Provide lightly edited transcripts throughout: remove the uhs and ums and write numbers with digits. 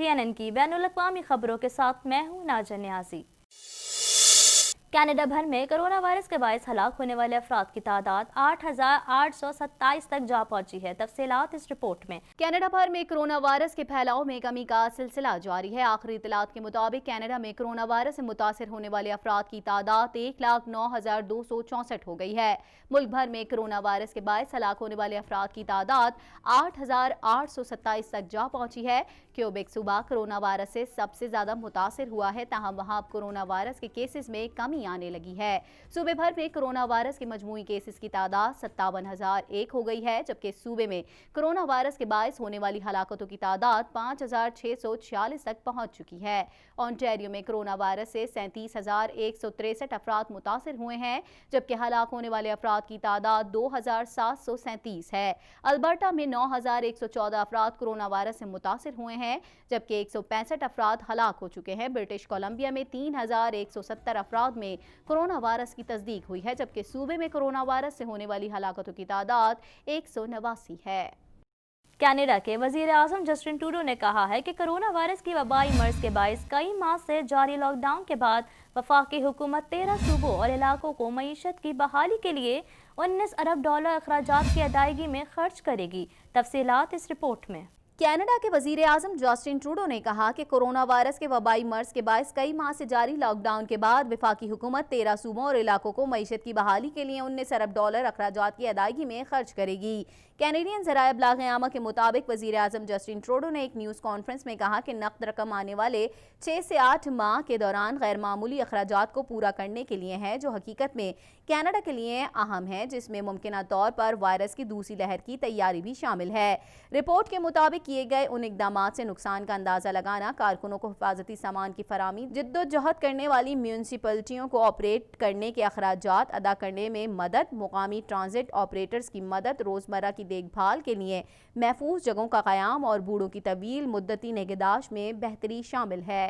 TNN की बैनुल अक़वामी खबरों के साथ मैं हूँ नाज़र नियाज़ी। कनाडा भर में कोरोना वायरस के बायस हलाक होने वाले अफराद की तादाद 8,827 तक जा पहुंची है। तफसीलात इस रिपोर्ट में। कनाडा भर में कोरोना वायरस के फैलाव में कमी का सिलसिला जारी है। आखिरी इत्तलात के मुताबिक कनाडा में कोरोना वायरस से मुतासर होने वाले अफराद की तादाद 1,09,264 हो गई है। मुल्क भर में कोरोना वायरस के बायस हलाक होने वाले अफराद की तादाद 8,827 तक जा पहुंची है। क्यूबेक सूबा कोरोना वायरस से सबसे ज्यादा मुतासर हुआ है, ताहम वहां कोरोना वायरस के केसेस में कमी आने लगी है। सूबे भर में कोरोना वायरस के मजमूई केसेस की तादाद 57,001 हो गई है, जबकि सूबे में कोरोना वायरस के बायस होने वाली हलाकतों की तादाद 5,646 तक पहुंच चुकी है। ओंटारियो में कोरोना वायरस से 37,163 अफराद मुतासर हुए हैं, जबकि हलाक होने वाले अफराद की तादाद 2,737 है। अल्बर्टा में 9,114 अफराद कोरोना वायरस से मुतासर हुए हैं, जबकि 165 अफराद हलाक हो चुके हैं। ब्रिटिश कोलंबिया में 3,170 अफराद में कोरोना वायरस की तस्दीक हुई है, जबकि सूबे में कोरोना वायरस से होने वाली हलाकतों की तादाद 189 है। कनाडा के वजीर आज़म जस्टिन ट्रूडो ने कहा है कि कोरोना वायरस की वबाई मर्ज के बायस कई माह से जारी लॉकडाउन के बाद वफाकी हुकूमत 13 सूबों और इलाकों को मईशत की बहाली के लिए $19 अरब अखराजात की अदायगी में खर्च करेगी। तफसीलात इस रिपोर्ट में। कनाडा के वजीर आज़म जस्टिन ट्रूडो ने कहा कि कोरोना वायरस के वबाई मर्ज के बायस कई माह से जारी लॉकडाउन के बाद वफाकी हुकूमत 13 सूबों और इलाकों को मईशत की बहाली के लिए $19 अरब अखराजात की अदायगी में खर्च करेगी। कैनेडियन ज़राए इब्लाग़-ए-आमा के मुताबिक वज़ीर आज़म जस्टिन ट्रूडो ने एक न्यूज़ कॉन्फ्रेंस में कहा कि नक़द रकम आने वाले 6 से 8 माह के दौरान गैर मामूली अखराजात को पूरा करने के लिए है, जो हकीकत में कनाडा के लिए अहम है, जिसमें मुमकिना तौर पर वायरस की दूसरी लहर की तैयारी भी शामिल है। रिपोर्ट के मुताबिक किए गए उन इक़दामात से नुकसान का अंदाज़ा लगाना, कारकुनों को हिफाजती सामान की फराहमी, जिद्दोजहद करने वाली म्यूनसिपलिटियों को ऑपरेट करने के अखराजात अदा करने में मदद, मुकामी ट्रांजिट ऑपरेटर्स की मदद, रोज़मर्रा की देखभाल के लिए महफूज जगहों का क़याम और बूढ़ों की तवील मुद्दती निगहदाश्त में बेहतरी शामिल है।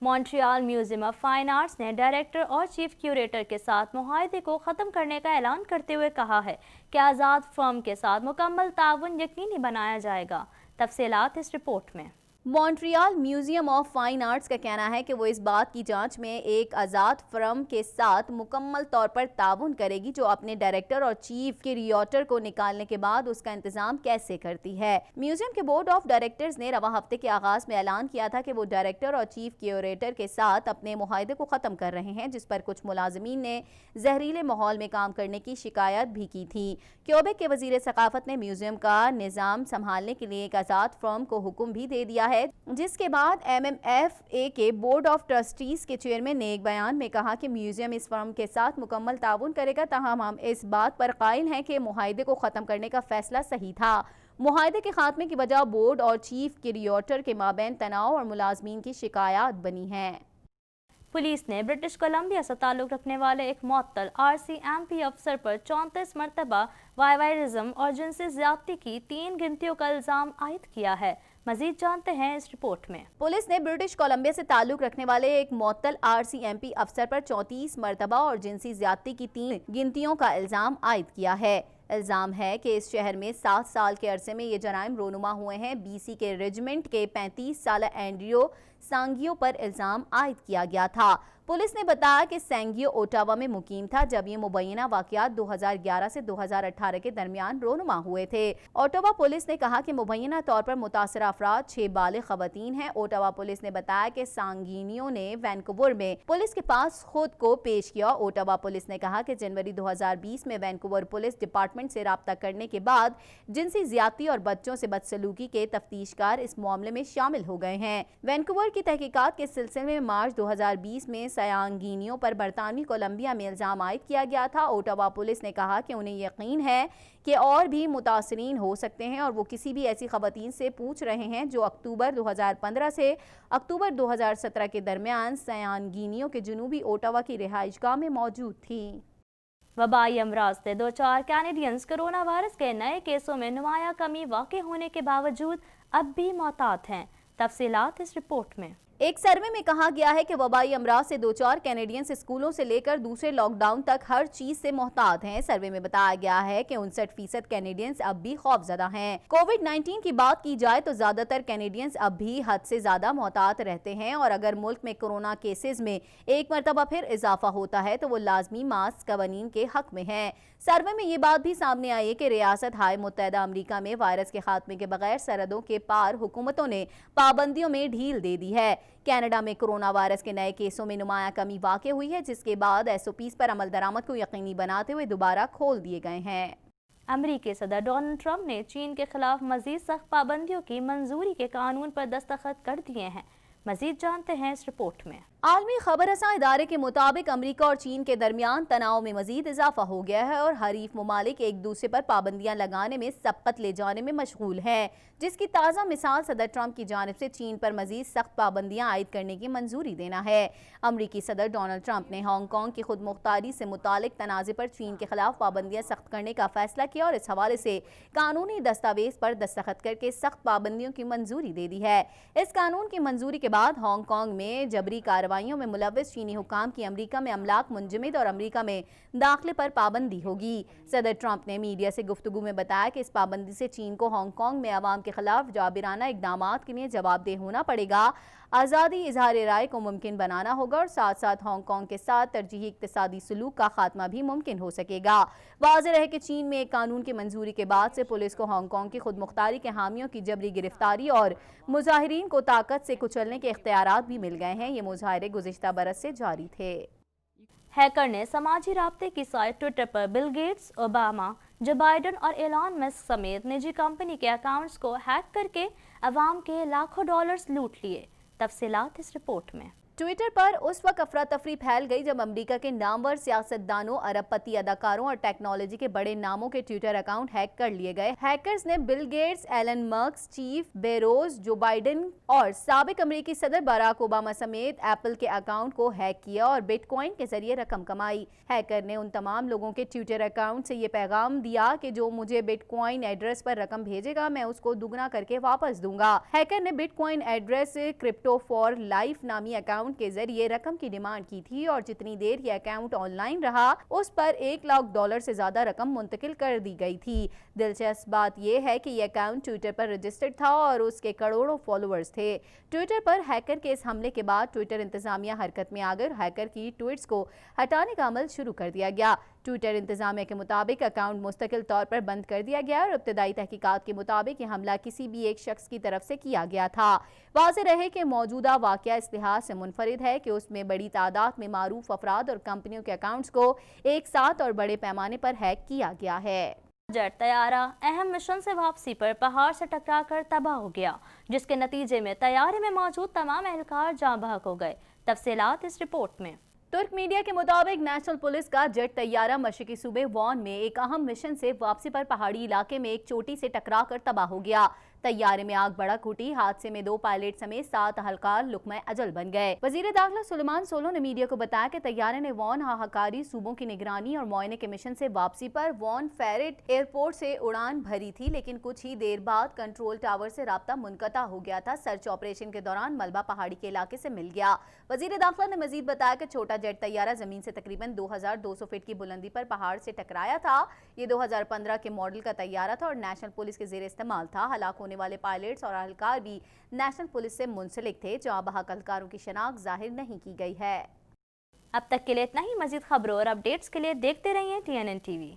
Montreal museum of fine arts ने डायरेक्टर और चीफ क्यूरेटर के साथ मुआहदे को ख़त्म करने का ऐलान करते हुए कहा है कि आज़ाद फर्म के साथ मुकम्मल ताउन यकीनी बनाया जाएगा। तफसीलात इस रिपोर्ट में। Montreal museum of fine arts का कहना है कि वो इस बात की जांच में एक आज़ाद फर्म के साथ मुकम्मल तौर पर ताउन करेगी जो अपने डायरेक्टर और चीफ क्यूरेटर को निकालने के बाद उसका इंतजाम कैसे करती है। म्यूजियम के बोर्ड ऑफ डायरेक्टर्स ने रवा हफ्ते के आगाज में ऐलान किया था कि वो डायरेक्टर और चीफ क्यूरेटर के साथ अपने मुआहदे को ख़त्म कर रहे हैं, जिस पर कुछ मुलाजिमीन ने जहरीले माहौल में काम करने की शिकायत भी की थी। क्यूबेक के वजीर सकाफत ने म्यूजियम का निज़ाम संभालने के लिए एक आज़ाद फर्म को हुक्म भी दे दिया है, जिसके बाद MMFA के बोर्ड ऑफ ट्रस्टीज के चेयरमैन ने एक बयान में कहा कि म्यूजियम इस फर्म के साथ मुकम्मल ताउन करेगा, ताहम हम इस बात पर कायल हैं कि मुआहदे को ख़त्म करने का फैसला सही था। मुआहदे के खात्मे की वजह बोर्ड और चीफ क्यूरेटर के माबैन तनाव और मुलाजमीन की शिकायत बनी है। पुलिस ने ब्रिटिश कोलंबिया से ताल्लुक़ रखने वाले एक मुअत्तल RCMP अफसर पर 34 मरतबा वायरिज्म और जिनसी ज़्यादती की 3 गिनतियों का इल्ज़ाम आयद किया है। मजीद जानते हैं इस रिपोर्ट में। पुलिस ने ब्रिटिश कोलंबिया से ताल्लुक़ रखने वाले एक मुअत्तल RCMP अफसर पर 34 मरतबा और जिनसी ज़्यादती की 3 गिनतियों का इल्ज़ाम आयद किया है। इल्ज़ाम है कि इस शहर में 7 साल के अरसे में ये जराइम रोनुमा हुए हैं। BC के रेजिमेंट के 35 साल एंड्रियो सांगियो पर इल्ज़ाम आयद किया गया था। पुलिस ने बताया कि सैंगियो ओटावा में मुकीम था जब ये मुबैना वाक़यात 2011 से 2018 के दरमियान रोनुमा हुए थे। ओटावा पुलिस ने कहा कि मुबैना तौर पर मुतासर अफराद 6 बालिग ख़वातीन हैं। ओटावा पुलिस ने बताया कि सांगिनियो ने वैनकूवर में पुलिस के पास खुद को पेश किया। ओटावा पुलिस ने कहा कि जनवरी 2020 में वैनकूवर पुलिस डिपार्टमेंट से राब्ता करने के बाद जिनसी ज़्यादती और बच्चों से बदसलूकी के तफ्तीशकार इस मामले में शामिल हो गए हैं। वैनकूवर की तहकीकात के सिलसिले में मार्च 2020 में सयांगिनियों पर बरतानवी कोलंबिया में इल्ज़ाम आयद किया गया था। ओटावा पुलिस ने कहा कि उन्हें यकीन है कि और भी मुतासरीन हो सकते हैं और वो किसी भी ऐसी ख़वातीन से पूछ रहे हैं जो अक्टूबर 2015 से अक्टूबर 2017 के दरमियान सयांगिनियों के जनूबी ओटावा की रिहाइशगाह में मौजूद थी। वबाई अमराज से 2-4 कैनेडियंस कोरोना वायरस के नए केसों में नुमाया कमी वाक़ होने के बावजूद अब भी मोहतात हैं। तफसीलात इस रिपोर्ट में। ایک سروے میں کہا گیا ہے کہ وبائی امراض سے دوچار کینیڈینز اسکولوں سے لے کر دوسرے لاک ڈاؤن تک ہر چیز سے محتاط ہیں۔ سروے میں بتایا گیا ہے کہ 59% کینیڈینز اب بھی خوفزدہ ہیں۔ کووڈ 19 کی بات کی جائے تو زیادہ تر کینیڈینز اب بھی حد سے زیادہ محتاط رہتے ہیں، اور اگر ملک میں کورونا کیسز میں ایک مرتبہ پھر اضافہ ہوتا ہے تو وہ لازمی ماسک قوانین کے حق میں ہیں۔ سروے میں یہ بات بھی سامنے آئی کہ ریاست ہائے متحدہ امریکہ میں وائرس کے خاتمے کے بغیر سرحدوں کے پار حکومتوں نے پابندیوں میں ڈھیل دے دی ہے۔ کینیڈا میں کورونا وائرس کے نئے کیسوں میں نمایاں کمی واقع ہوئی ہے، جس کے بعد SOPs پر عمل درآمد کو یقینی بناتے ہوئے دوبارہ کھول دیے گئے ہیں۔ امریکی صدر ڈونلڈ ٹرمپ نے چین کے خلاف مزید سخت پابندیوں کی منظوری کے قانون پر دستخط کر دیے ہیں۔ مزید جانتے ہیں اس رپورٹ میں۔ عالمی خبر رساں ادارے کے مطابق امریکہ اور چین کے درمیان تناؤ میں مزید اضافہ ہو گیا ہے، اور حریف ممالک ایک دوسرے پر پابندیاں لگانے میں سبقت لے جانے میں مشغول ہیں، جس کی تازہ مثال صدر ٹرمپ کی جانب سے چین پر مزید سخت پابندیاں عائد کرنے کی منظوری دینا ہے۔ امریکی صدر ڈونلڈ ٹرمپ نے ہانگ کانگ کی خود مختاری سے متعلق تنازع پر چین کے خلاف پابندیاں سخت کرنے کا فیصلہ کیا، اور اس حوالے سے قانونی دستاویز پر دستخط کر کے سخت پابندیوں کی منظوری دے دی ہے۔ اس قانون کی منظوری کے بعد ہانگ کانگ میں جبری کارروائیوں میں ملوث چینی حکام کی امریکہ میں املاک منجمد اور امریکہ میں داخلے پر پابندی ہوگی۔ صدر ٹرمپ نے میڈیا سے گفتگو میں بتایا کہ اس پابندی سے چین کو ہانگ کانگ میں عوام کے خلاف جابرانہ اقدامات کے لیے جواب دہ ہونا پڑے گا، آزادی اظہار رائے کو ممکن بنانا ہوگا، اور ساتھ ساتھ ہانگ کانگ کے ساتھ ترجیحی اقتصادی سلوک کا خاتمہ بھی ممکن ہو سکے گا۔ واضح رہے کہ چین میں ایک قانون کی منظوری کے بعد سے پولیس کو ہانگ کانگ کی خود مختاری کے حامیوں کی جبری گرفتاری اور مظاہرین کو طاقت سے کچلنے کے اختیارات بھی مل گئے ہیں۔ یہ مظاہرے گزشتہ برس سے جاری تھے۔ ہیکر نے سماجی رابطے کی سائٹ ٹویٹر پر Bill Gates, Obama, Joe Biden اور ایلان مسک سمیت نجی کمپنی کے اکاؤنٹس کو ہیک کر کے عوام کے لاکھوں ڈالرز لوٹ لیے۔ تفصیلات اس رپورٹ میں۔ ٹویٹر پر اس وقت افراتفری پھیل گئی جب امریکہ کے نامور سیاستدانوں، ارب پتی اداکاروں اور ٹیکنالوجی کے بڑے ناموں کے ٹویٹر اکاؤنٹ ہیک کر لیے گئے۔ ہیکرز نے بل گیٹس، ایلن مسک، جیف بیزوس، جو بائیڈن اور سابق امریکی صدر باراک اوباما سمیت ایپل کے اکاؤنٹ کو ہیک کیا اور بٹ کوائن کے ذریعے رقم کمائی۔ ہیکر نے ان تمام لوگوں کے ٹویٹر اکاؤنٹ سے یہ پیغام دیا کہ جو مجھے بٹ کوائن ایڈریس پر رقم بھیجے گا میں اس کو دگنا کر کے واپس دوں گا۔ ہیکر نے but coin address crypto for life نامی اکاؤنٹ کے ذریعے رقم کی ڈیمانڈ کی تھی، اور جتنی دیر یہ اکاؤنٹ آن لائن رہا اس پر $1,00,000 سے زیادہ رقم منتقل کر دی گئی تھی۔ دلچسپ بات یہ ہے کہ یہ اکاؤنٹ ٹویٹر پر رجسٹرڈ تھا اور اس کے کروڑوں فالوورز تھے۔ ٹویٹر پر ہیکر کے اس حملے کے بعد ٹویٹر انتظامیہ حرکت میں آ کر ہیکر کی ٹویٹس کو ہٹانے کا عمل شروع کر دیا گیا۔ ٹویٹر انتظامیہ کے مطابق اکاؤنٹ مستقل طور پر بند کر دیا گیا، اور ابتدائی تحقیقات کے مطابق یہ حملہ کسی بھی ایک شخص کی طرف سے کیا گیا تھا۔ واضح رہے کہ موجودہ واقعہ اس لحاظ سے منفرد ہے کہ اس میں بڑی تعداد میں معروف افراد اور کمپنیوں کے اکاؤنٹس کو ایک ساتھ اور بڑے پیمانے پر ہیک کیا گیا ہے۔ جیٹ طیارہ اہم مشن سے واپسی پر پہاڑ سے ٹکرا کر تباہ ہو گیا، جس کے نتیجے میں طیارے میں موجود تمام اہلکار جاں بحق ہو گئے۔ تفصیلات اس رپورٹ میں۔ ترک میڈیا کے مطابق نیشنل پولیس کا جیٹ طیارہ مشرقی صوبے وان میں ایک اہم مشن سے واپسی پر پہاڑی علاقے میں ایک چوٹی سے ٹکرا کر تباہ ہو گیا۔ طیارے میں آگ بھڑک اٹھی۔ حادثے میں 2 پائلٹ سمیت 7 اہلکار لقمہ اجل بن گئے۔ وزیر داخلہ سلیمان سولو نے میڈیا کو بتایا کہ طیارے نے وان ہاہکاری صوبوں کی نگرانی اور معائنے کے مشن سے واپسی پر وان فیرٹ ایئرپورٹ سے اڑان بھری تھی، لیکن کچھ ہی دیر بعد کنٹرول ٹاور سے رابطہ منقطع ہو گیا تھا۔ سرچ آپریشن کے دوران ملبہ پہاڑی کے علاقے سے مل گیا۔ وزیر داخلہ نے مزید بتایا کہ چھوٹا جیٹ طیارہ زمین سے تقریباً 2200 فٹ کی بلندی پر پہاڑ سے ٹکرایا تھا۔ یہ 2015 کے ماڈل کا طیارہ تھا اور نیشنل پولیس کے زیر استعمال تھا۔ ہلاک ہونے والے پائلٹس اور اہلکار بھی نیشنل پولیس سے منسلک تھے۔ جاں بحق اہلکاروں کی شناخت ظاہر نہیں کی گئی ہے۔ اب تک کے لیے اتنا ہی۔ مزید خبروں اور اپڈیٹس کے لیے دیکھتے رہیے TNN TV۔